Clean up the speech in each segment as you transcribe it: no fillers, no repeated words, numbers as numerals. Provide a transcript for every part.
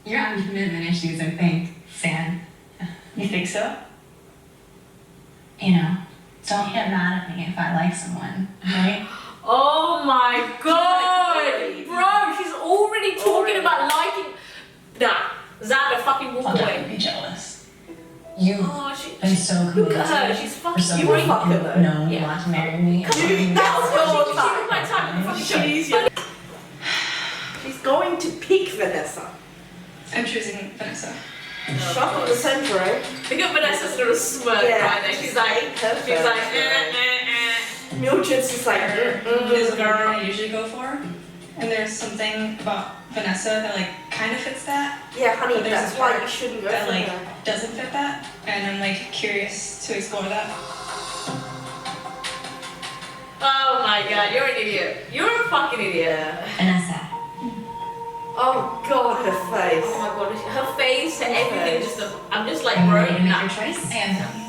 You're having commitment issues, I think, Stan. You think so? You know, don't get mad at me if I like someone, right? Oh my god! Bro, she's already talking about liking... Nah, Xander, fucking walk I'll away. never be jealous. You've Oh, been so committed look at her, to she's for fucking... You someone were fucking though. no, you want to marry me. That's your time. My time. She's going to pick Vanessa. I'm choosing Vanessa. Shut up the center, right? Look at Vanessa's little smirk right there. She's like, Mildred's just like, Is the girl I usually go for. And there's something about Vanessa that like kind of fits that. yeah, honey, But there's that's this why part you shouldn't go that for like her. doesn't fit that. And I'm like curious to explore that. oh my god, you're an idiot. You're a fucking idiot. Vanessa. Oh god, her face. Oh my god, her face and everything just... I'm just like, Are you bro, ready to make nah. your choice? I am done.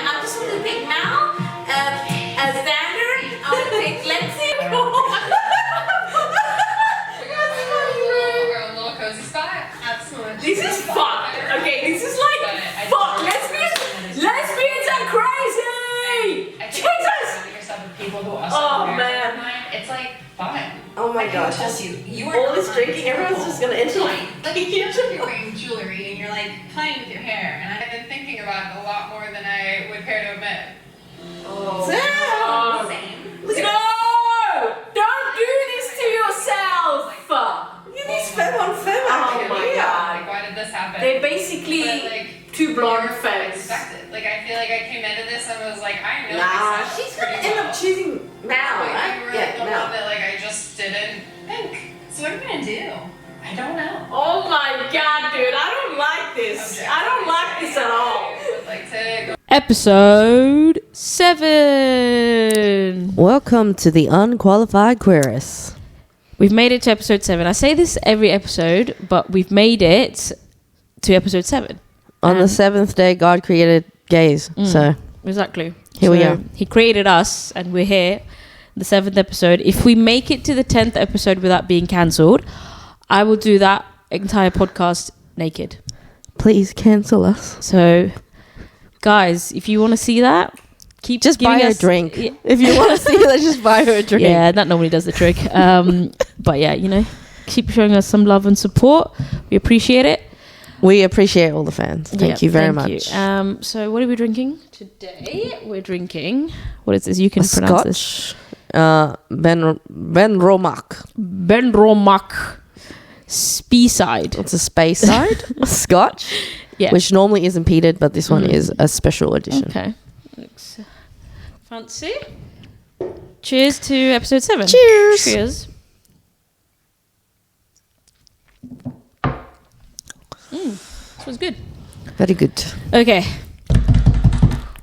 I'm just going to pick Mal, Xander, I'm going to pick Lexi. We're a little cozy spot. Absolutely. This is fun. Okay, this is like fuck. Lesbians are crazy. Jesus. Yourself with people who also Oh are man. It's like fun. Oh my god. Told you are All this drinking, everyone's just gonna enter like... Like you know, you're wearing jewelry and you're like playing with your hair, and I've been thinking about it a lot more than I would care to admit. Oh. Sam! No! Don't do this to yourself. Look at these femme on femme Oh action. my Yeah. god. Like, why did this happen? They're basically But, like, two blonde you're femmes. expected. Like I feel like I came into this and was like, I know Nah, this she's pretty gonna end well. up choosing Mal, But right? you were Yeah, like the Mal. one that like I just didn't think. So what are we gonna do? I don't know. Oh my god, dude! I don't like this. I don't like this at all. I would like to go Episode 7. Welcome to the Unqualified Queeress. We've made it to episode 7. I say this every episode, but we've made it to episode 7. On the seventh day, God created gays. So Exactly. Here we are. He created us, and we're here. The 7th episode. If we make it to the 10th episode without being cancelled, I will do that entire podcast naked. please cancel us. So, guys, if you want to see that, keep Just giving buy her a us- drink. Yeah. If you want to see her, just buy her a drink. Yeah, that normally does the trick. But yeah, you know, keep showing us some love and support. We appreciate it. We appreciate all the fans. Thank you very much. So what are we drinking today? We're drinking, what is this? You can A pronounce this. Scotch. Ben Romack. Ben Romack Speyside. It's a space side Scotch, Yeah. which normally isn't peated, but this one is a special edition. Okay. Looks fancy. Cheers to episode 7. Cheers. Cheers. This was good. Very good. Okay.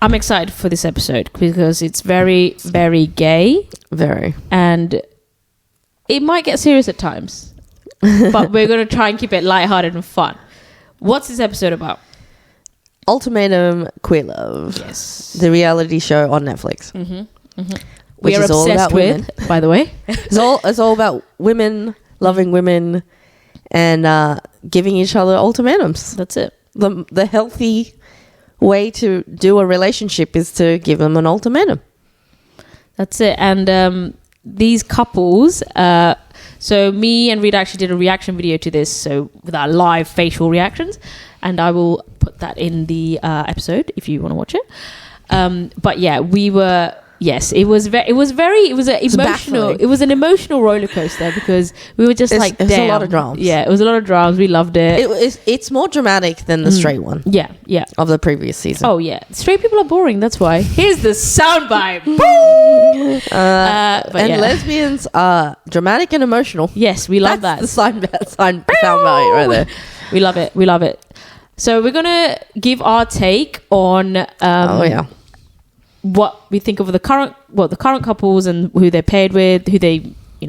I'm excited for this episode because it's very, very gay Very. and it might get serious at times, but we're going to try and keep it lighthearted and fun. What's this episode about? Ultimatum Queer Love. Yes. The reality show on Netflix. We Which are is all obsessed about women. with, by the way. It's all about women, loving women, and giving each other ultimatums. That's it. The healthy way to do a relationship is to give them an ultimatum. That's it. And these couples, so me and Rita actually did a reaction video to this, so with our live facial reactions, and I will put that in the episode if you want to watch it. But yeah, we were... Yes, it was emotional. baffling. It was an emotional roller coaster because we were just like, It's damn. a lot of dramas. Yeah, it was a lot of dramas. We loved it. It's more dramatic than the straight one Yeah, yeah. of the previous season. Oh yeah, straight people are boring. That's why. Here's the soundbite. But and yeah. lesbians are dramatic and emotional. Yes, we love That's that. the soundbite right there. We love it. We love it. So we're gonna give our take on what we think of the current couples and who they're paired with, who they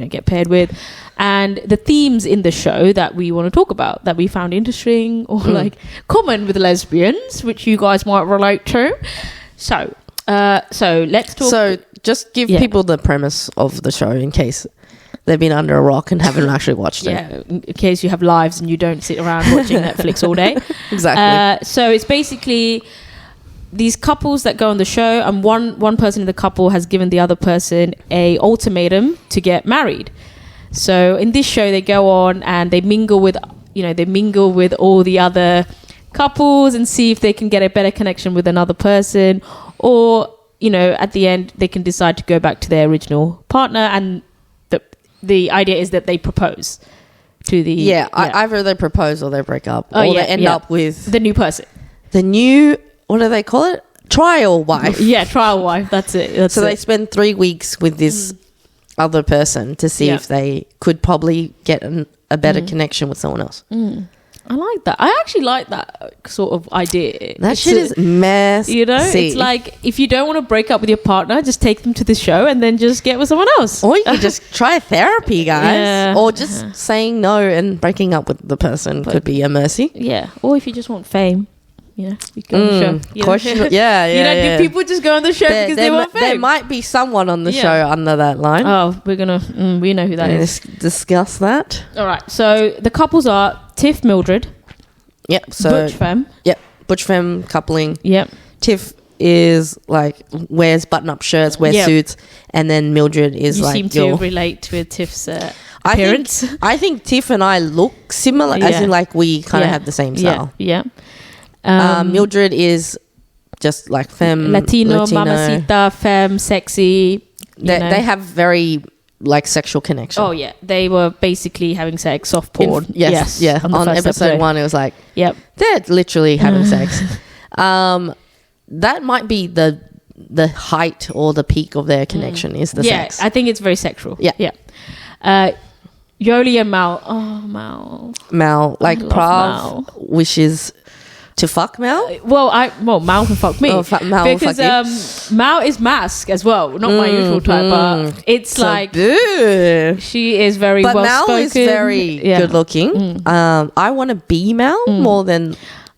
get paired with, and the themes in the show that we want to talk about that we found interesting or like common with lesbians, which you guys might relate to. So let's talk. So just give people the premise of the show in case they've been under a rock and haven't actually watched it. Yeah, in case you have lives and you don't sit around watching Netflix all day. Exactly. So it's basically these couples that go on the show, and one person in the couple has given the other person a ultimatum to get married. So in this show, they go on and they mingle with all the other couples and see if they can get a better connection with another person, or at the end they can decide to go back to their original partner, and the idea is that they propose to the either they propose or they break up, Oh, or yeah, they end yeah. up with the new person. the new, what do they call it, trial wife. Yeah, trial wife. That's it. So they spend 3 weeks with this other person to see Yeah. if they could probably get a better connection with someone else. I like that. I actually like that sort of idea. That It's shit is messy. it's like if you don't want to break up with your partner, just take them to the show and then just get with someone else. Or you could just try therapy, guys. Yeah. Or just saying no and breaking up with the person could be a mercy. Yeah. Or if you just want fame, you go on the show. Question. Yeah. Do people just go on the show because they want fame? There might be someone on the Yeah. show under that line. Oh, we know who that is. Let's discuss that. All right. So the couples are Tiff, Mildred, Yep. So Butch Femme. Yep. Butch femme coupling. Yep. Tiff is like wears button-up shirts, wears Yep. suits, and then Mildred is You like seem to relate with Tiff's appearance. I think Tiff and I look similar, as Yeah. in like we kind of Yeah. have the same style. Yeah. Mildred is just like femme, Latino, mamacita, femme, sexy. They have very like sexual connection. Oh yeah, they were basically having sex, soft porn. Yes. the On first episode 1, it was like Yep. they're literally having sex. That might be the height or the peak of their connection is the sex. I think it's very sexual. Yeah. Yoli and Mal. Oh, Mal. Mal, like love Prav Mal. wishes to fuck Mal. Mal can fuck me. Oh, Mal will because fuck Mal is mask as well. Not my usual type, but it's So like boo. she is very But well Mal spoken. is very good looking. I want to be Mal more than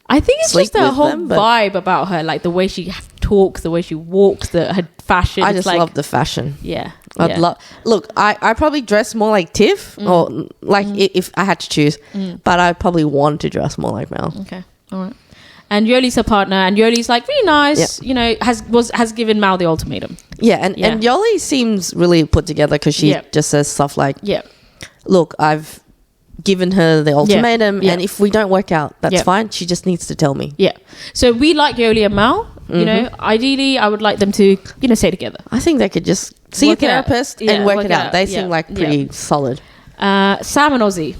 I think it's sleep just the with whole them, but- vibe about her, like the way she talks, the way she walks, her fashion. I It's just like, love the fashion. Yeah. I'd yeah. love. Look, I probably dress more like Tiff, or like if I had to choose, but I probably want to dress more like Mel. Okay, all right. And Yoli's her partner, and Yoli's like really nice. Yep. You know, has given Mal the ultimatum. Yeah, and Yoli seems really put together because she Yep. just says stuff like, Yeah. "Look, I've given her the ultimatum, Yeah. and if we don't work out, that's Yeah. fine. She just needs to tell me." Yeah. So we like Yoli and Mal. You know, ideally, I would like them to, stay together. I think they could just see Work a it out. therapist Yeah, and work work it it out. out. They Yeah. seem like Yeah. pretty solid. Sam and Ozzy.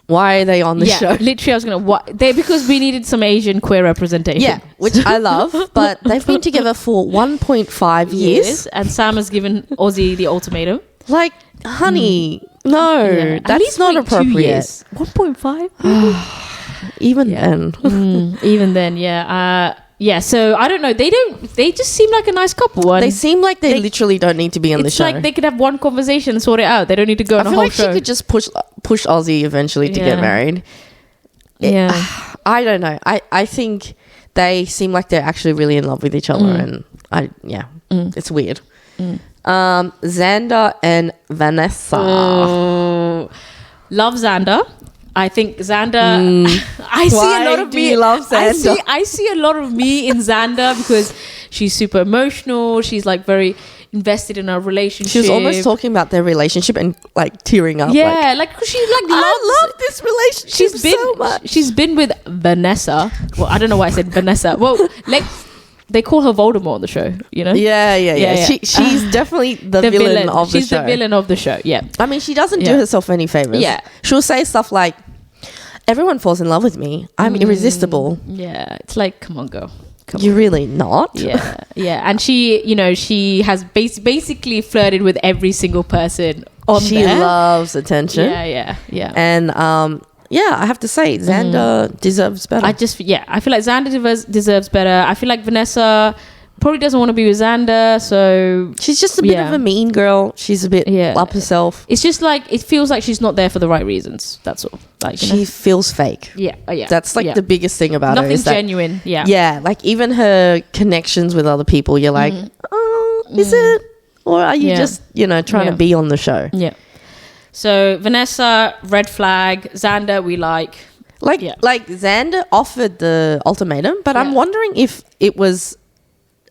Why are they on the show? Literally, I was gonna because we needed some Asian queer representation. Yeah, which I love, but they've been together for 1.5 years. and Sam has given Ozzy the ultimatum. Like, honey, no, Yeah. At that's least not wait 2 appropriate. years. 1.5. Even then. Even then, yeah. So I don't know. They just seem like a nice couple. And They seem like they literally don't need to be on the it's show. like they could have one conversation and sort it out. They don't need to go I on a feel whole like show. she could just push Ozzy eventually to Yeah. get married. yeah. I don't know. I think they seem like they're actually really in love with each other, and it's weird. Xander and Vanessa. Oh, love Xander. I think Xander. I see Why a lot of do me. you love Xander? I see a lot of me in Xander because she's super emotional. She's like very invested in our relationship. She was almost talking about their relationship and like tearing up. Yeah, like she like loves. I love this relationship so much. She's been with Vanessa. Well, I don't know why I said Vanessa. Well, like they call her Voldemort on the show. You know. Yeah. She's definitely the villain of the show. She's the villain of the show. Yeah. I mean, she doesn't do Yeah. herself any favors. Yeah. She'll say stuff like, "Everyone falls in love with me. I'm irresistible." Yeah. It's like, come on, girl. You're really not. Yeah. And she has basically flirted with every single person on She there. loves attention. Yeah. And I have to say, Xander deserves better. I feel like Xander deserves better. I feel like Vanessa probably doesn't want to be with Xander, so She's just a bit of a mean girl. She's a bit up herself. it's just like it feels like she's not there for the right reasons. That's all. Like She feels fake. yeah. That's like the biggest thing about her. nothing Is that, genuine. Yeah. yeah, like even her connections with other people, you're like, oh, is it? Or are you Yeah. just, trying to be on the show? Yeah. So Vanessa, red flag. Xander, we like. Like Xander offered the ultimatum, but I'm wondering if it was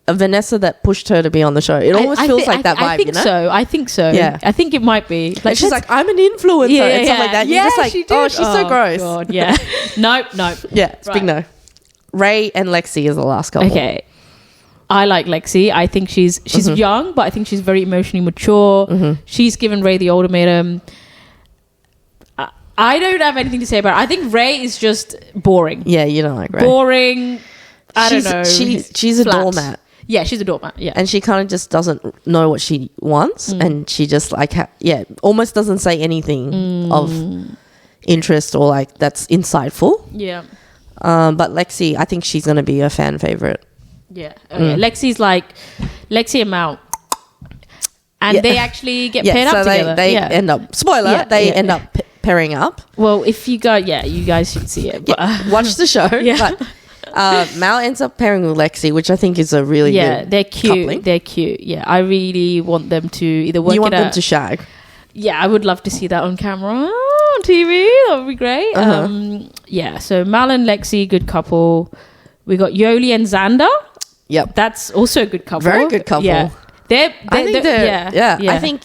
a Vanessa that pushed her to be on the show. It almost feels like that vibe, I think you know? so. I think so. Yeah. I think it might be. Like she's like, I'm an influencer and stuff like that. You're just like, she did. oh, she's so gross. God, yeah. Nope. Yeah, it's big no. Ray and Lexi is the last couple. Okay. I like Lexi. I think she's young, but I think she's very emotionally mature. She's given Ray the ultimatum. I don't have anything to say about her. I think Ray is just boring. Yeah, you don't like Ray. Boring. I don't know. She's a doormat. Yeah, she's a doormat. Yeah. And she kind of just doesn't know what she wants. And she just like, almost doesn't say anything of interest or like that's insightful. Yeah. But Lexi, I think she's going to be a fan favorite. Yeah. Okay. Lexi and Mal. And they actually get paired up together. They end up, spoiler, end up pairing up. Well, if you guys should see it. But, watch the show. Yeah. But Mal ends up pairing with Lexi, which I think is a really good they're cute. coupling. They're cute. Yeah, I really want them to either work You want it out. them to shag. Yeah, I would love to see that on camera, on TV. That would be great. Yeah, so Mal and Lexi, good couple. We got Yoli and Xander. Yep. That's also a good couple. Very good couple. Yeah. I think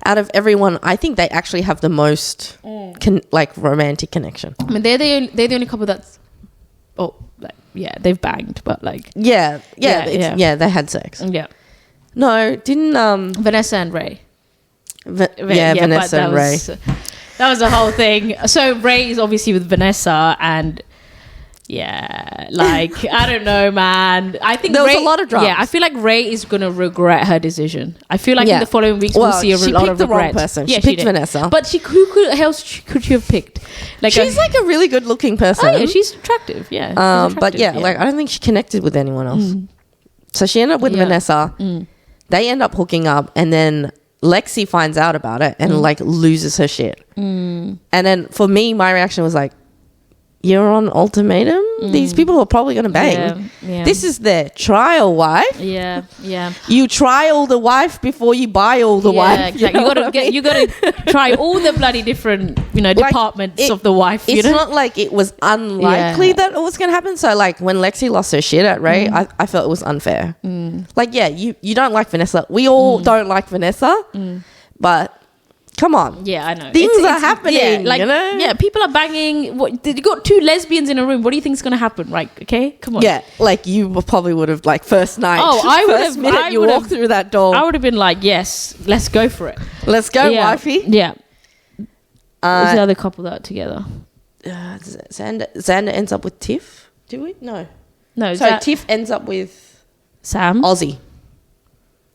out of everyone, I think they actually have the most romantic connection. I mean, they're the only couple that's they've banged, but like they had sex. Yeah. No, didn't Vanessa and Ray. Vanessa and Ray. That was the whole thing. So Ray is obviously with Vanessa, and I don't know, man. I think there was a lot of drama. Yeah, I feel like Ray is gonna regret her decision. I feel like in the following weeks we'll see a lot of regret. She picked the wrong person. Yeah, she picked did. Vanessa. But who else could she have picked? Like she's like a really good looking person. Oh yeah, she's attractive. Yeah. But I don't think she connected with anyone else. So she ended up with Vanessa. They end up hooking up, and then Lexi finds out about it and like loses her shit. And then for me, my reaction was like, you're on ultimatum? These people are probably going to bang. Yeah. This is their trial wife. Yeah. You trial the wife before you buy all the wife. Exactly. You gotta try all the bloody different, departments of the wife. It's not like it was unlikely that it was going to happen. So like when Lexi lost her shit at Ray, I felt it was unfair. Like, you don't like Vanessa. We all don't like Vanessa. But come on. Yeah, I know. Things are happening, Yeah, people are banging. You got two lesbians in a room. What do you think is going to happen? Right, okay? Come on. Yeah, like you probably would have, like, first night. Oh, I would have. First minute you walk through that door. I would have been like, yes, let's go for it. Let's go, wifey. Yeah. Who's the other couple that are together? Xander ends up with Tiff. Do we? No. So Tiff ends up with Sam. Ozzy.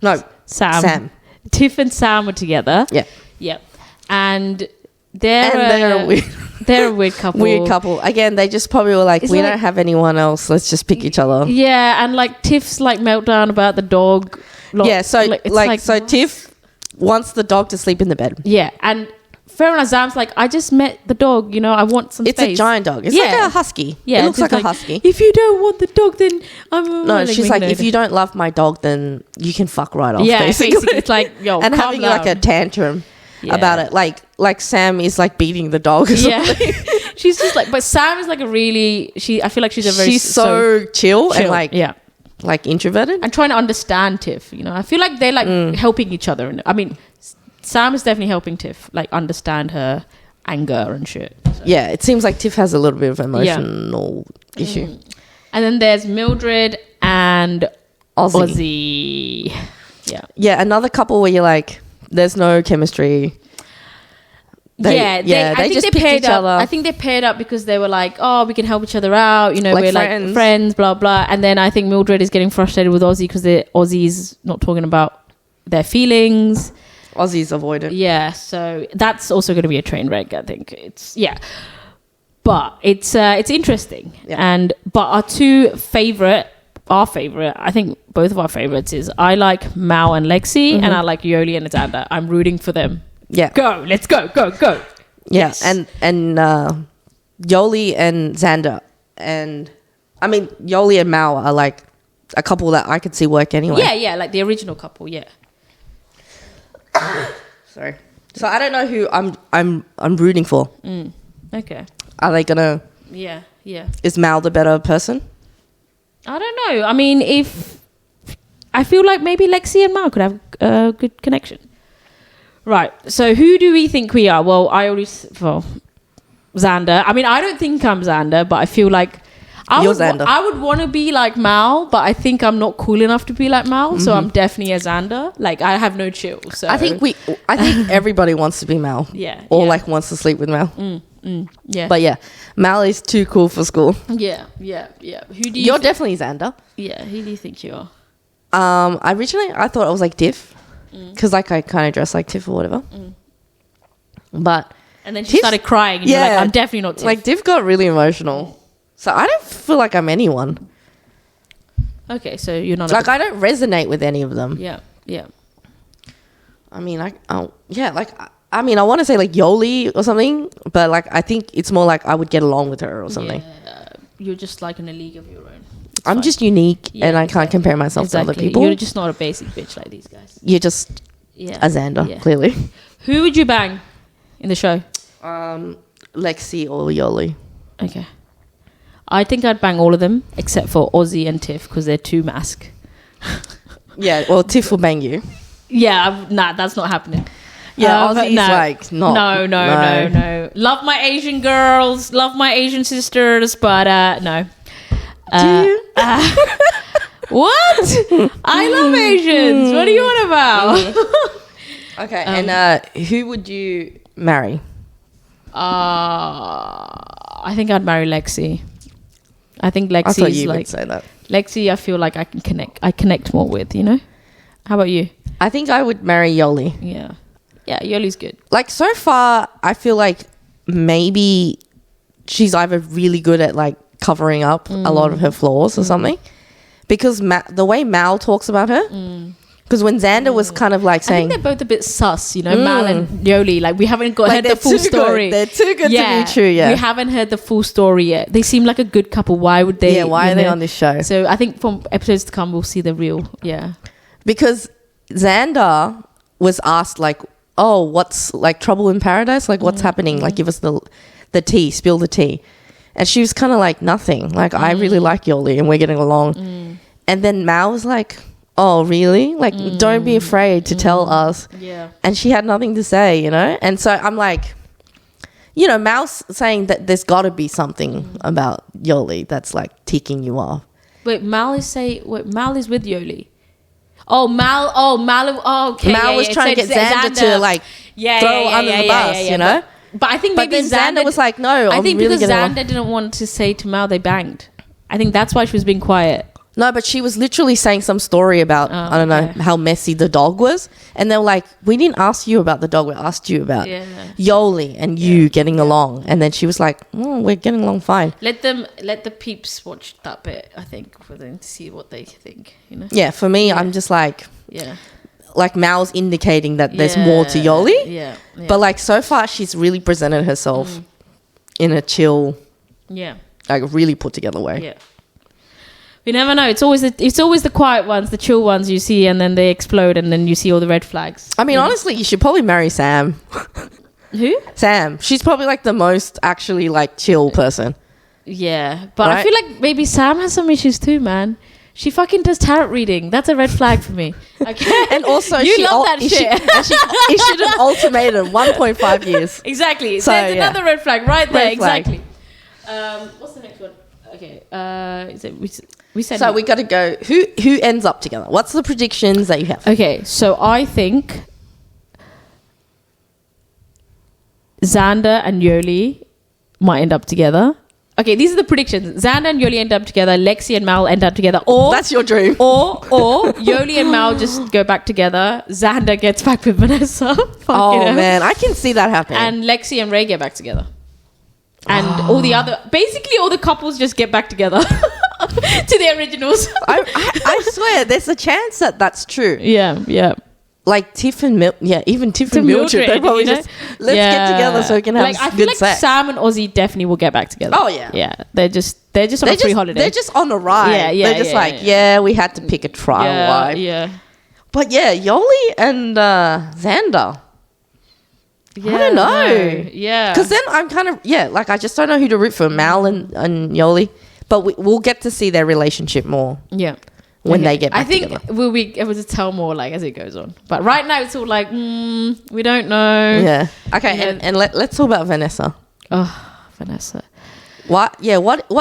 No. Sam. Tiff and Sam were together. Yeah. Yep. And they're a weird, they're a weird couple. Weird couple. Again, they just probably were like, we don't have anyone else. Let's just pick each other. Yeah, and like Tiff's like meltdown about the dog. So Tiff wants the dog to sleep in the bed. Yeah, and fair enough. Sam's like, I just met the dog. I want some space. It's a giant dog. It's like a husky. Yeah, it looks like a husky. If you don't want the dog, then I'm. No, she's like, if you don't love my dog, then you can fuck right off. Yeah, basically. it's like, yo, and calm having down. like a tantrum about it, like Sam is like beating the dog. Or something. She's just like, but Sam is like a really. I feel like she's so chill and like like introverted and trying to understand Tiff. I feel like they're like helping each other. I mean, Sam is definitely helping Tiff like understand her anger and shit. So. Yeah, it seems like Tiff has a little bit of emotional issue. And then there's Mildred and Ozzy. Yeah, another couple where you're like, there's no chemistry. They just picked each other. I think they paired up because they were like, oh, we can help each other out. Like we're friends. like friends, blah blah. And then I think Mildred is getting frustrated with Ozzy because Ozzy's not talking about their feelings. Ozzy's avoidant. Yeah, so that's also going to be a train wreck. I think but it's interesting. Yeah. But our favorite, I think both of our favorites is I like Mao and Lexi, and I like Yoli and Xander. I'm rooting for them. Yeah, let's go. Yeah, yes. and Yoli and Xander, and I mean Yoli and Mao are like a couple that I could see work anyway. Yeah, like the original couple. Yeah. Sorry. So I don't know who I'm rooting for. Okay. Are they gonna? Yeah. Is Mal the better person? I don't know. I mean, if I feel like maybe Lexi and Mal could have a good connection. Right. So who do we think we are? Well, Xander. I mean, I don't think I'm Xander, but I feel like You're Xander. I would want to be like Mal, but I think I'm not cool enough to be like Mal, so I'm definitely a Xander. Like, I have no chill. So I think everybody wants to be Mal. Yeah. Or yeah. like wants to sleep with Mal. Yeah. But yeah, Mal is too cool for school. Yeah. Who do you? You're definitely Xander. Yeah. Who do you think you are? I thought I was like Tiff, because like I kind of dress like Tiff or whatever. But And then she Tiff's- started crying, and you're like, I'm definitely not Tiff. like Tiff got really emotional, so I don't feel like I'm anyone. Okay, so you're not. Like I don't resonate with any of them. Yeah. I mean, I want to say like Yoli or something, but like I think it's more like I would get along with her or something. Yeah. You're just like in a league of your own. It's I'm fine. just unique, Yeah, and I can't compare myself to other people. You're just not a basic bitch like these guys. You're just Yeah. a Xander, Yeah. clearly. Who would you bang in the show? Lexi or Yoli. Okay. I think I'd bang all of them except for Ozzy and Tiff because they're too mask. Yeah, well, Tiff will bang you. Yeah, nah, that's not happening. Yeah, But Ozzy's like not. No. Love my Asian girls, love my Asian sisters, but no. Do you? What? I love Asians. What are you on about? Okay, and who would you marry? I think I'd marry Lexi. I think I thought Lexi's you like would say that. Lexi. I feel like I connect more with. You know. How about you? I think I would marry Yoli. Yeah. Yoli's good. Like so far, I feel like maybe she's either really good at like covering up a lot of her flaws or something, because the way Mal talks about her. Because when Xander was kind of like I saying, think they're both a bit sus, you know, Mal and Yoli. Like we haven't heard the full story. They're too good to be true. Yeah, we haven't heard the full story yet. They seem like a good couple. Why would they? Yeah, why are they on this show? So I think from episodes to come, we'll see the real. Yeah, because Xander was asked like, "Oh, what's like trouble in paradise? Like, what's happening? Like, give us the tea, spill the tea." And she was kind of like, "Nothing. Like, I really like Yoli, and we're getting along." And then Mal was like, "Oh, really? Like, don't be afraid to tell us." yeah, And she had nothing to say, you know. And so I'm like, you know, Mal's saying that there's got to be something about Yoli that's like ticking you off. Wait, Mal is with Yoli. Oh, Mal. Oh, okay. Mal was trying to get Xander to like throw under the bus, you know. But I think But maybe then Xander was like, "No, I I'm think really because gonna." Xander didn't want to say to Mal they banged. I think that's why she was being quiet. No, but she was literally saying some story about I don't know how messy the dog was, and they were like, "We didn't ask you about the dog. We asked you about Yoli and you getting along." And then she was like, "We're getting along fine." Let the peeps watch that bit. I think for them to see what they think. You know. Yeah, for me, I'm just like Mal's indicating that there's more to Yoli. Yeah. But like so far, she's really presented herself in a chill, like really put together way. Yeah. We never know. It's always the quiet ones, the chill ones you see, and then they explode, and then you see all the red flags. I mean, honestly, you should probably marry Sam. Who? Sam. She's probably like the most actually like chill person. Yeah, but I Right? feel like maybe Sam has some issues too, man. She fucking does tarot reading. That's a red flag for me. Okay. And also, you love that shit. She issued an ultimatum, 1.5 years. Exactly. So, There's another red flag right there. Red flag. Exactly. What's the next one? Okay. Is it we said So we got to go. Who ends up together? What's the predictions that you have? Okay, so I think Xander and Yoli might end up together. Okay, these are the predictions. Xander and Yoli end up together. Lexi and Mal end up together. Or That's your dream. Or Yoli and Mal just go back together. Xander gets back with Vanessa. Oh man, I can see that happening. And Lexi and Ray get back together. And all the couples just get back together to the originals. I swear, there's a chance that that's true. Yeah. Like Tiff and even Tiff and Mildred, they probably you know? just let's get together so we can have I feel good like sex. Sam and Ozzy definitely will get back together. Oh, yeah. Yeah. They're just on a free holiday. They're just on a ride. Yeah, They're just we had to pick a trial wife. Yeah. But yeah, Yoli and Xander. Yeah, I don't know. Yeah. Because then I'm kind of, like I just don't know who to root for, Mal and Yoli. But we'll get to see their relationship more Yeah. when they get back I think together. we'll be able to tell more like as it goes on. But right now it's all like, we don't know. Yeah. Okay, Yeah. and let's talk about Vanessa. Oh, Vanessa. What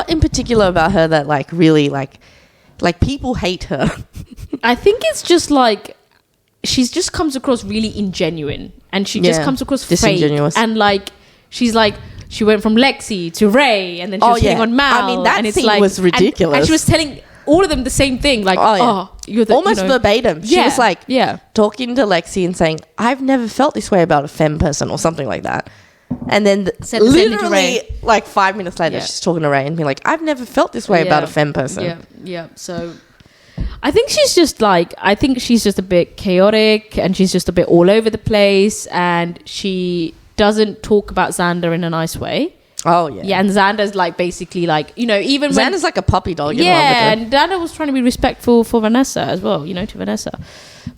in particular about her that like really like people hate her? I think it's just like she's just comes across really ingenuine, and she just Yeah, comes across disingenuous. fake, and like she's like she went from Lexi to Ray, and then she was hitting on Mal. I mean, that and it's scene like, was ridiculous. and she was telling all of them the same thing, like, you're the almost verbatim. She was like talking to Lexi and saying, "I've never felt this way about a femme person," or something like that. And then Send it to literally Ray. like 5 minutes later, Yeah. she's talking to Ray and being like, "I've never felt this way about a femme person." Yeah. So I think she's just a bit chaotic, and she's just a bit all over the place, and she doesn't talk about Xander in a nice way. Oh yeah. Yeah, and Xander's like basically like, even when Xander's like a puppy dog. in love with her. and Xander was trying to be respectful for Vanessa as well, to Vanessa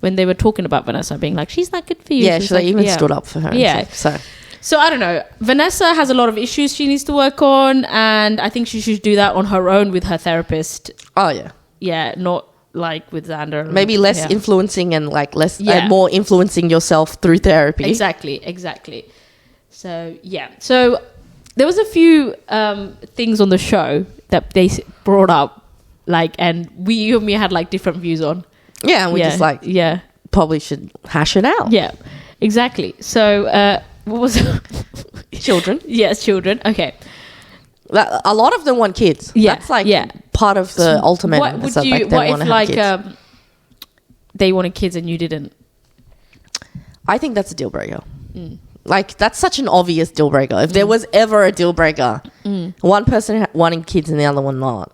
when they were talking about Vanessa being like, she's not good for you. Yeah, She's she like, even stood up for her. and Yeah. stuff, So I don't know. Vanessa has a lot of issues she needs to work on, and I think she should do that on her own with her therapist. oh yeah. Yeah, not like with Xander. Maybe less Yeah. influencing and like less Yeah. more influencing yourself through therapy. Exactly. So yeah. So there was a few things on the show that they brought up, like, and you and me had like different views on. Yeah, and we just like yeah. probably should hash it out. Yeah, exactly. So, what was Children. Yes, children. Okay. A lot of them want kids. Yeah, That's like yeah. part of the ultimate. What would you? What if like kids. they wanted kids and you didn't? I think that's a deal breaker. Like that's such an obvious deal breaker. If there was ever a deal breaker, one person wanting kids and the other one not.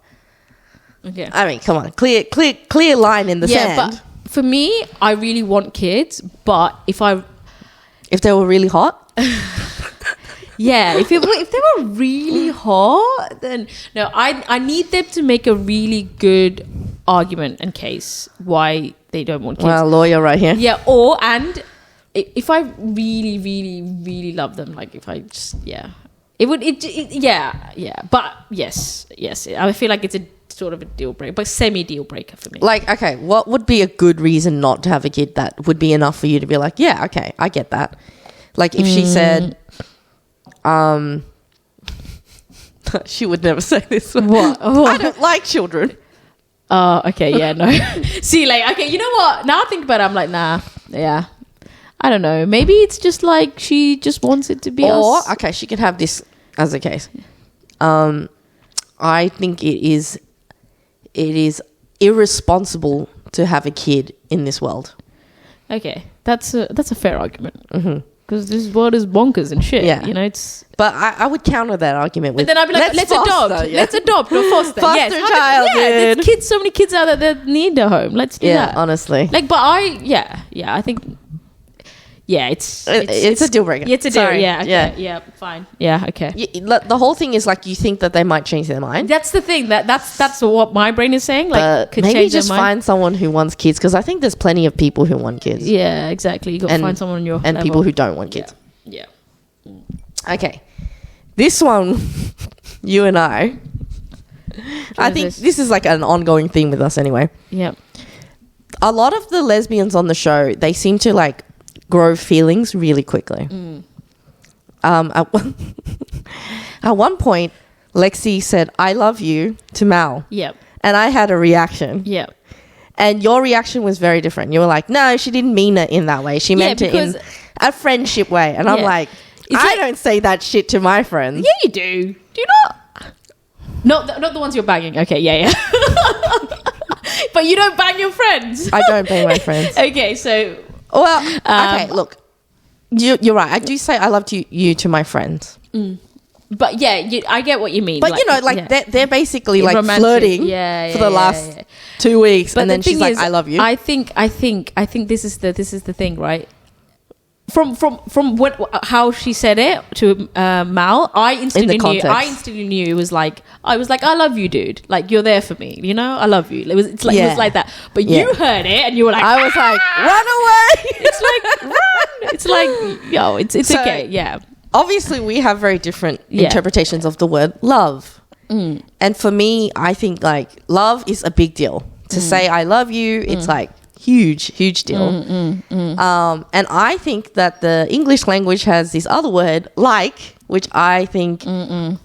Okay. I mean, come on, clear line in the sand. but for me, I really want kids. But if If they were really hot, if they were really hot, then no, I need them to make a really good argument and case why they don't want kids. well, lawyer right here. Yeah, and if I really, really, really love them, like if I just but yes, I feel like it's a sort of a deal breaker, but semi deal breaker for me. Like, okay, what would be a good reason not to have a kid that would be enough for you to be like, yeah, okay, I get that. Like if she said, she would never say this. What? I don't like children. Oh, okay, yeah, no. See, like, okay, you know what? Now I think about it, I'm like, nah, yeah. I don't know. Maybe it's just like she just wants it to be Or, us. okay, she could have this as a case. I think it is irresponsible to have a kid in this world. Okay, that's a fair argument. Because this world is bonkers and shit. Yeah. It's... But I would counter that argument with. But then I'd be like, let's adopt. foster, yeah. Let's adopt or foster. Foster yes. child, there's dude. kids, so many kids out there that need a home. Let's do Yeah, that. honestly. Like, but I think, it's a deal breaker. Yeah, it's a deal. Sorry. Yeah, okay, yeah, fine. Yeah, okay. The whole thing is like you think that they might change their mind. That's the thing. That's what my brain is saying. Like, But could maybe change just their mind. find someone who wants kids because I think there's plenty of people who want kids. Yeah, exactly. You got to find someone on your and level. people who don't want kids. Yeah. Okay, this one, you and I think this is like an ongoing theme with us anyway. Yeah. A lot of the lesbians on the show, they seem to like grow feelings really quickly. At one point, Lexi said, "I love you" to Mal. Yep. And I had a reaction. Yep. And your reaction was very different. You were like, "No, she didn't mean it in that way. She meant it in a friendship way." And I'm like, I don't say that shit to my friends. Yeah, you do. Do you not? Not the ones you're banging. Okay, yeah. But you don't bang your friends. I don't bang my friends. Okay, so... Well, okay, look. You're right. I do say I love you to my friends. But yeah, I get what you mean. But they're basically like romantic. flirting for the last 2 weeks, But and then she's like, "I love you." I think this is the thing, right? from what how she said it to Mal, I instantly knew it was like I love you, dude. Like you're there for me, you know. I love you. It was like that. But you heard it and you were like, I was like, run away. It's like run. It's like yo, it's So, okay. Yeah. Obviously, we have very different interpretations of the word love. And for me, I think like love is a big deal. To say I love you, it's like huge deal. And I think that the English language has this other word, like, which I think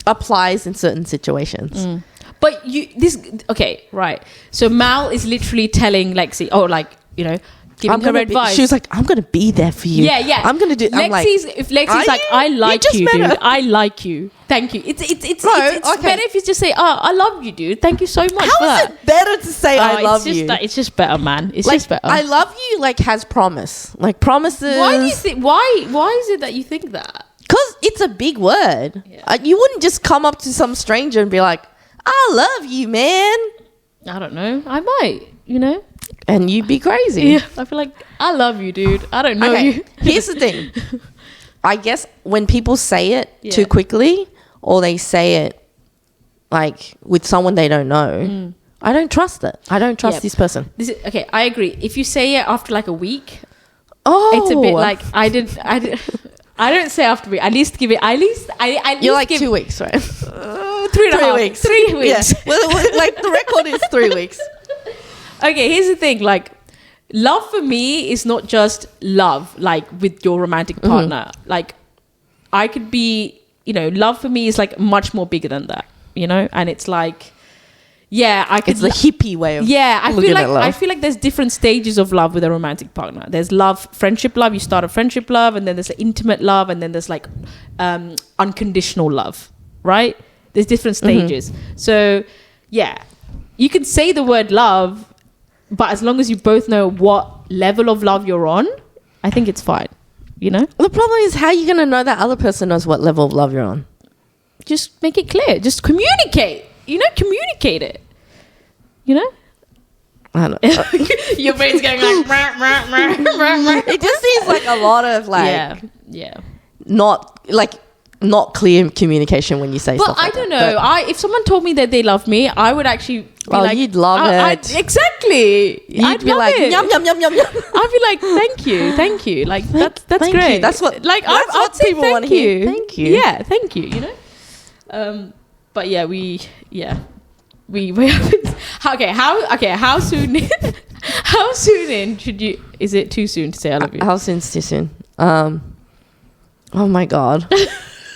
applies in certain situations. But right. So Mal is literally telling Lexi, giving her advice. She was like, I'm going to be there for you. Yeah. I'm going to do. If Lexi's like, I like you, dude. I like you. Thank you. It's better if you just say, I love you, dude. Thank you so much for How that. is it better to say I love you? It's just better, man. It's like, just better. I love you like has promise. Like promises. Why do you think? Why is it that you think that? Because it's a big word. Yeah. You wouldn't just come up to some stranger and be like, I love you, man. I don't know. I might, you know. And you'd be crazy. Yeah, I feel like I love you, dude. I don't know you. Here's the thing. I guess when people say it too quickly, or they say it like with someone they don't know, I don't trust it. I don't trust this person. I agree. If you say it after like a week, it's a bit like I don't say after a week. At least give it. You're like 2 weeks, right? 3.5 weeks. 3 weeks. Yeah. Well, like the record is 3 weeks. Okay, here's the thing. Like, love for me is not just love, like with your romantic partner. Like, I could be, love for me is like much more bigger than that, And it's like, I could. It's the hippie way of I feel like there's different stages of love with a romantic partner. There's love, friendship love. You start a friendship love, and then there's intimate love, and then there's like unconditional love, right? There's different stages. So, you can say the word love. But as long as you both know what level of love you're on, I think it's fine. The problem is how you're going to know that other person knows what level of love you're on. Just make it clear. Just communicate. Communicate it. I don't know. Your brain's going like... It just seems like a lot of like... Yeah. Not clear communication when you say stuff like I don't know. If someone told me that they love me, I would actually be like... you'd love it. Exactly. You'd be like, yum, yum, yum, yum, yum. I'd be like, thank you. Like, that's thank great. You. That's what I'd say people want to hear. Thank you. Yeah, thank you, But yeah, we how soon how soon in should you... Is it too soon to say I love you? How soon's too soon? Oh my God.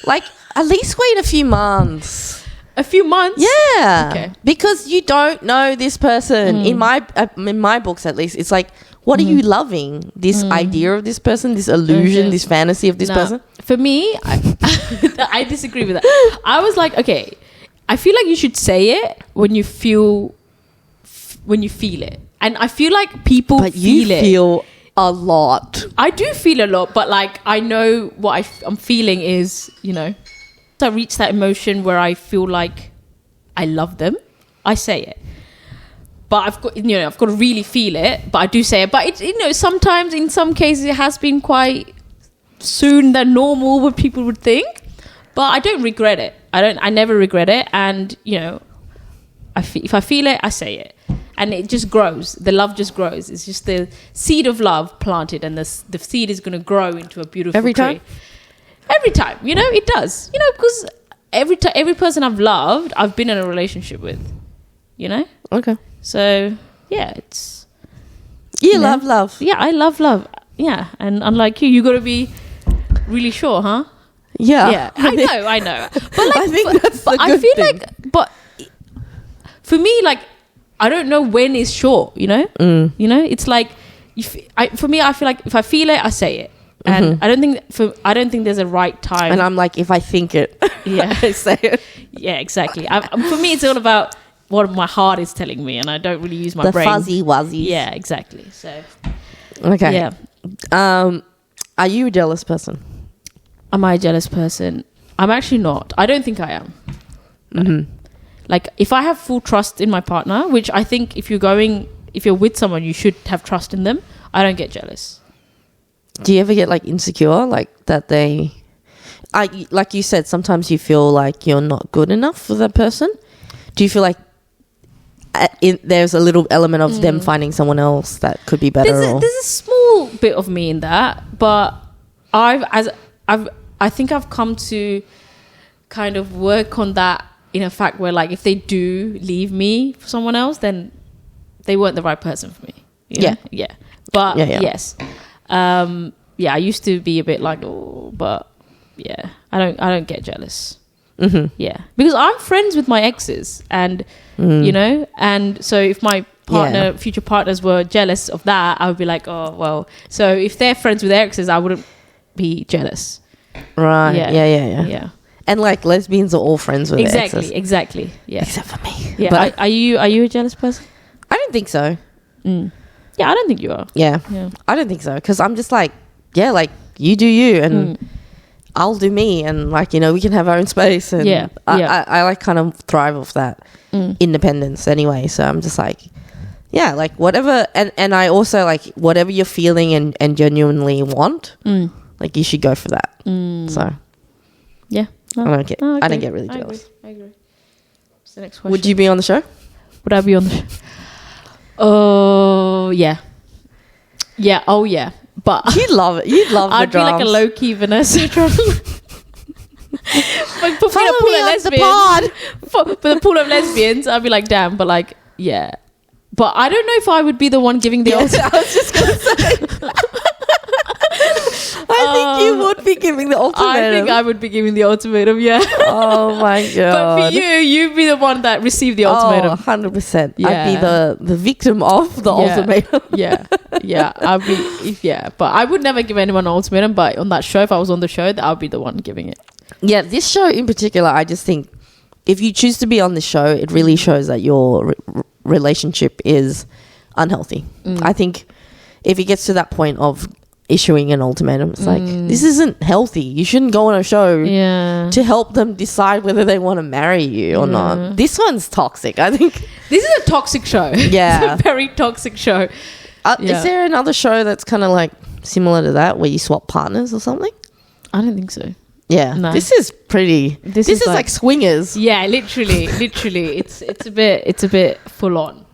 Like, at least wait a few months. A few months? Yeah. Okay. Because you don't know this person. In my books, at least, it's like, what are you loving? This idea of this person, this illusion, this fantasy of this person? For me, I disagree with that. I was like, okay, I feel like you should say it when you feel it. And I feel like people feel it. Feel a lot. I do feel a lot, but like I know what I'm feeling is, I reach that emotion where I feel like I love them, I say it. But I've got to really feel it, but I do say it. But it's, sometimes in some cases it has been quite soon than normal what people would think. But I don't regret it. I never regret it. And, if I feel it, I say it. And it just grows. The love just grows. It's just the seed of love planted, and the seed is going to grow into a beautiful every tree. time. Every time, it does. Because every person I've loved, I've been in a relationship with. Okay. So it's love. Yeah, I love love. Yeah, and unlike you got to be really sure, huh? Yeah. Yeah, I know. But like, I think that's the good I feel thing. but for me, like, I don't know when is sure, it's like for me, I feel like if I feel it, I say it, and I don't think there's a right time. And I'm like, if I think it, I say it. Yeah, exactly. For me, it's all about what my heart is telling me, and I don't really use my brain. The fuzzy wuzzies. Yeah, exactly. So okay. Yeah. Are you a jealous person? Am I a jealous person? I'm actually not. I don't think I am. No. Like, if I have full trust in my partner, which I think if you're with someone, you should have trust in them, I don't get jealous. do you ever get like insecure, like that they, like you said, sometimes you feel like you're not good enough for that person? Do you feel like there's a little element of them finding someone else that could be better? There's a small bit of me in that, but I think I've come to kind of work on that in a fact where, like, if they do leave me for someone else, then they weren't the right person for me. You know? Yeah. But yes, I used to be a bit like, oh, but yeah, I don't get jealous. Mm-hmm. Yeah, because I'm friends with my exes, and you know, and so if my future partners were jealous of that, I would be like, oh well. So if they're friends with their exes, I wouldn't be jealous. Right. Yeah. And like lesbians are all friends with their exes. Exactly. Yeah. Except for me. Yeah. But are you a jealous person? I don't think so. Yeah, I don't think you are. Yeah. I don't think so, because I'm just like, yeah, like you do you, and I'll do me, and like, you know, we can have our own space, and I like kind of thrive off that independence anyway. So I'm just like, yeah, like whatever, and I also like whatever you're feeling and genuinely want, like you should go for that. So yeah, I don't get really jealous. I agree. What's the next question? Would you be on the show? Would I be on the show? Oh yeah. Oh yeah. But you'd love it. You'd love I'd the be like a drums. low-key Vanessa. Like, put me in a pool of lesbians. But the pool of lesbians, I'd be like, damn. But like, yeah. But I don't know if I would be the one giving the ultimatum. I was just gonna say. I think you would be giving the ultimatum. I think I would be giving the ultimatum. Yeah. Oh my god. But for you'd be the one that received the ultimatum. 100%. Yeah. I'd be the victim of the ultimatum. Yeah. I'd be but I would never give anyone an ultimatum. But on that show, if I was on the show, I would be the one giving it. Yeah, this show in particular, I just think if you choose to be on this show, it really shows that your relationship is unhealthy. I think if it gets to that point of issuing an ultimatum, it's like, this isn't healthy. You shouldn't go on a show to help them decide whether they want to marry you or not. This one's toxic, I think. This is a toxic show. Yeah. It's a very toxic show. Is there another show that's kind of like similar to that where you swap partners or something? I don't think so. Yeah. No. This is pretty. This is like swingers. Yeah, literally. It's a bit full on.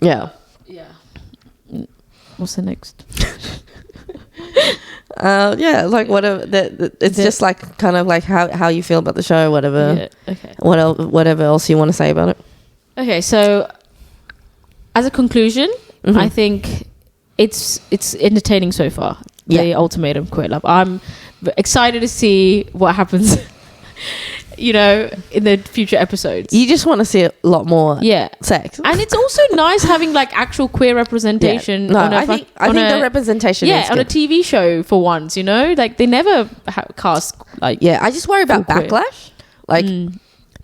Yeah. Yeah. What's the next? Yeah, like whatever. It's just like kind of like how you feel about the show, whatever. Yeah, okay. Whatever else you want to say about it. Okay, so as a conclusion, I think it's entertaining so far. The ultimatum queer love. I'm excited to see what happens. You know, in the future episodes. You just want to see a lot more sex. And it's also nice having like actual queer representation. Yeah. No, I think the representation is on a good. TV show for once, you know? Like they never cast like... Yeah, I just worry about backlash. Like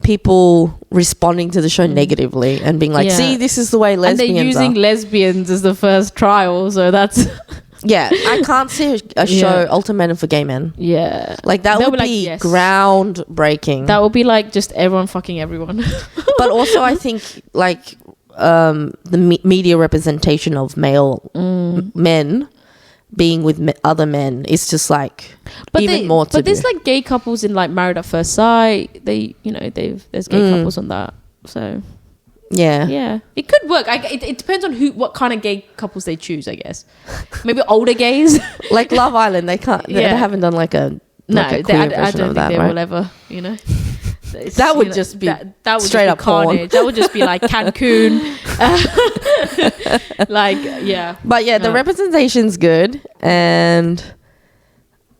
people responding to the show negatively and being like, see, this is the way lesbians are. And they're using lesbians as the first trial, so that's... Yeah, I can't see a show Ultimatum for gay men. Yeah. Like that would be groundbreaking. That would be like just everyone fucking everyone. But also I think like the media representation of male men being with other men is just like more to do. But there's like gay couples in like Married at First Sight. There's gay couples on that. So... Yeah, it could work. It depends on what kind of gay couples they choose, I guess. Maybe older gays, like Love Island. They can't. They haven't done like a I don't think that, they right? will ever. You know, that would just be that would straight just be up porn. carnage. That would just be like Cancun. But the representation's good, and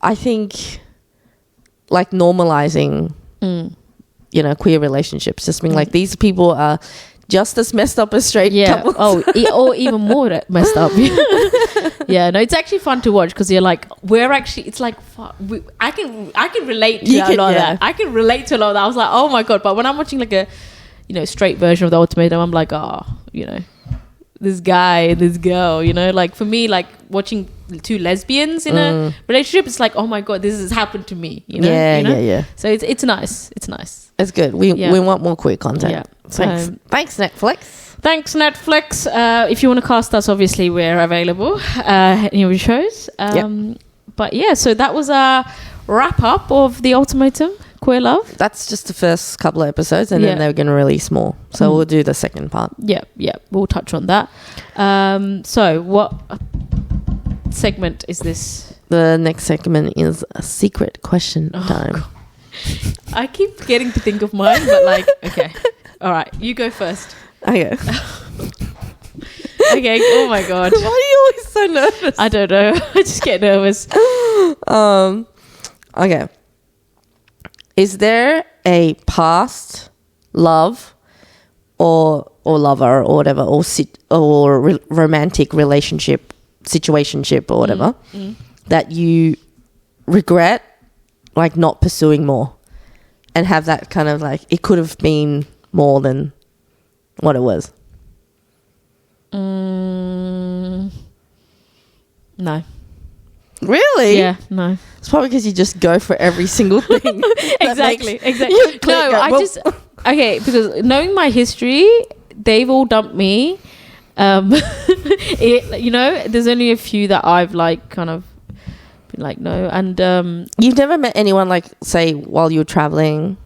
I think like normalizing, queer relationships. Just being like, these people are just as messed up as straight couples. Or even more messed up. No, it's actually fun to watch because you're like, it's like, fuck, I can relate to a lot of that. I can relate to a lot of that. I was like, oh my God. But when I'm watching like a, straight version of the ultimatum, I'm like, this guy and this girl, like for me, like watching two lesbians in a relationship, it's like, oh my God, this has happened to me, Yeah. So it's nice. It's nice. It's good. We want more queer content. Yeah. Thanks. Thanks, Netflix. If you want to cast us, obviously we're available in your shows. But yeah, so that was a wrap up of the Ultimatum Queer Love. That's just the first couple of episodes, and then they're going to release more. So we'll do the second part. Yeah, we'll touch on that. So what segment is this? The next segment is a secret question time. God. I keep getting to think of mine, but like, okay. All right, you go first. Okay. Okay, oh my God. Why are you always so nervous? I don't know. I just get nervous. Okay. Is there a past love or lover or whatever, or romantic relationship, situationship or whatever, that you regret, like, not pursuing more, and have that kind of like, it could have been more than what it was? No. Really? Yeah, no. It's probably because you just go for every single thing. Exactly. you click, No, go, I well. just okay, because knowing my history, they've all dumped me. You know, there's only a few that I've like kind of been like no, and You've never met anyone, like, say, while you were traveling?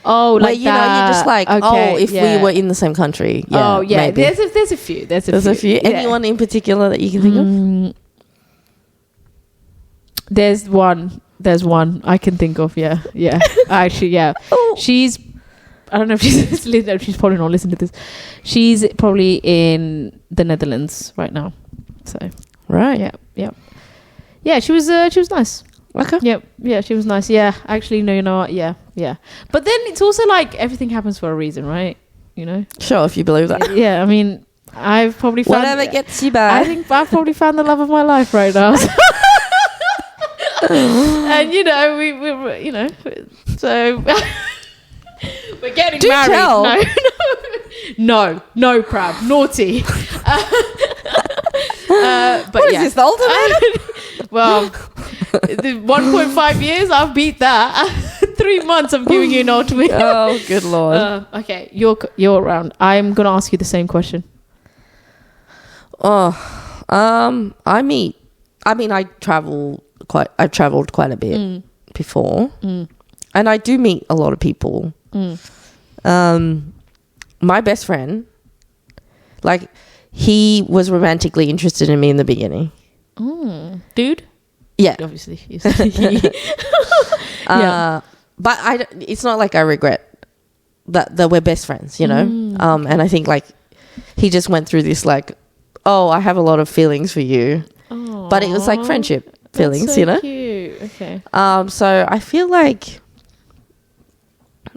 oh, Where, like you that. know, you're just like, Okay, if yeah. we were in the same country. Yeah, oh yeah, maybe. there's a few. There's a few. Yeah. Anyone in particular that you can think of? There's one I can think of. Yeah. Actually, yeah. Oh. She's. I don't know if she's listening. She's probably not listening to this. She's probably in the Netherlands right now. So Right. yeah. She was nice. Okay. Yeah, she was nice. Yeah, actually, no, you know what? Yeah. But then it's also like everything happens for a reason, right? You know? Sure, if you believe that. Yeah, I mean, I've probably found... Whatever gets you I back. think I've probably found the love of my life right now. And, you know, we you know, so... We're getting Do married. tell. No, Prav. Naughty. But What is yeah. this, the Ultimatum? Well, the 1.5 years, I've beat that. 3 months I'm giving you an ultimatum. Oh, good Lord. Okay, you're around. I'm gonna ask you the same question. I've traveled quite a bit before. And I do meet a lot of people. My best friend, like, he was romantically interested in me in the beginning. Dude? Yeah. Obviously. But it's not like I regret that we're best friends, you know? And I think, like, he just went through this, like, oh, I have a lot of feelings for you. Aww, But it was like friendship feelings, that's so you know? Cute. Okay. So I feel like,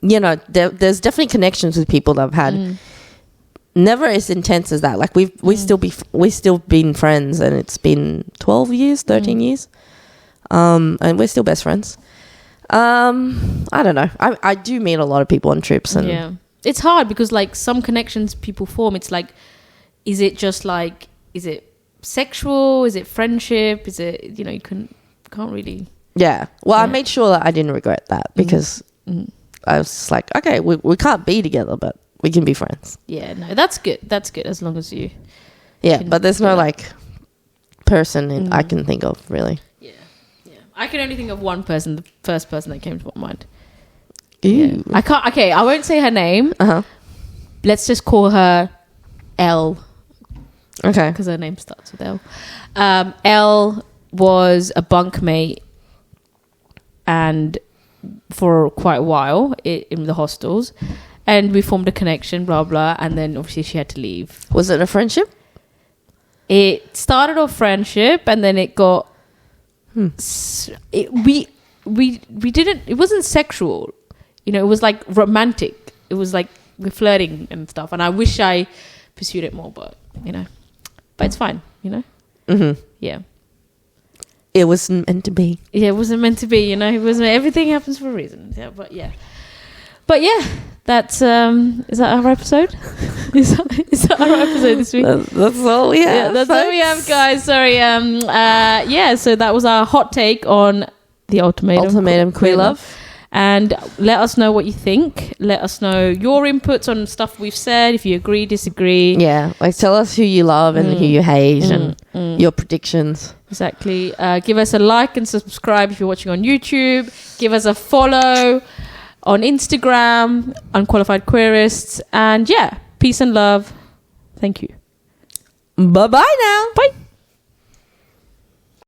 you know, there's definitely connections with people that I've had. Never as intense as that. Like, we've still been friends, and it's been 12 years, 13 years. And we're still best friends. I don't know. I do meet a lot of people on trips, and yeah, it's hard because, like, some connections people form, it's like, is it just like, is it sexual? Is it friendship? Is it, you know, you can't really. yeah. Well, I made sure that I didn't regret that, because I was just like, okay, we can't be together, but we can be friends. Yeah, no, that's good. That's good as long as you. Yeah, but there's no, do that. like, person I can think of, really. Yeah. I can only think of one person, the first person that came to my mind. Ew. Yeah. I can't. Okay, I won't say her name. Let's just call her L. Okay. Because her name starts with L. L was a bunkmate, and for quite a while in the hostels, and we formed a connection, blah blah, and then obviously she had to leave. Was it a friendship? It started off friendship, and then it got. We didn't. It wasn't sexual, you know. It was like romantic. It was like we're flirting and stuff, and I wish I pursued it more, but you know. But it's fine, you know? Yeah. It wasn't meant to be. Yeah, it wasn't meant to be, you know? It wasn't. Everything happens for a reason. Yeah, but yeah. But yeah, that's, is that our episode? is that our episode this week? That's all we have. Yeah, that's all we have, guys. Sorry. Yeah, so that was our hot take on the Ultimatum Queer Love. And let us know what you think. Let us know your inputs on stuff we've said, if you agree, disagree. Yeah, like tell us who you love and who you hate and your predictions. Exactly. Give us a like and subscribe if you're watching on YouTube. Give us a follow on Instagram, Unqualified Queerists. And yeah, peace and love. Thank you. Bye-bye now. Bye.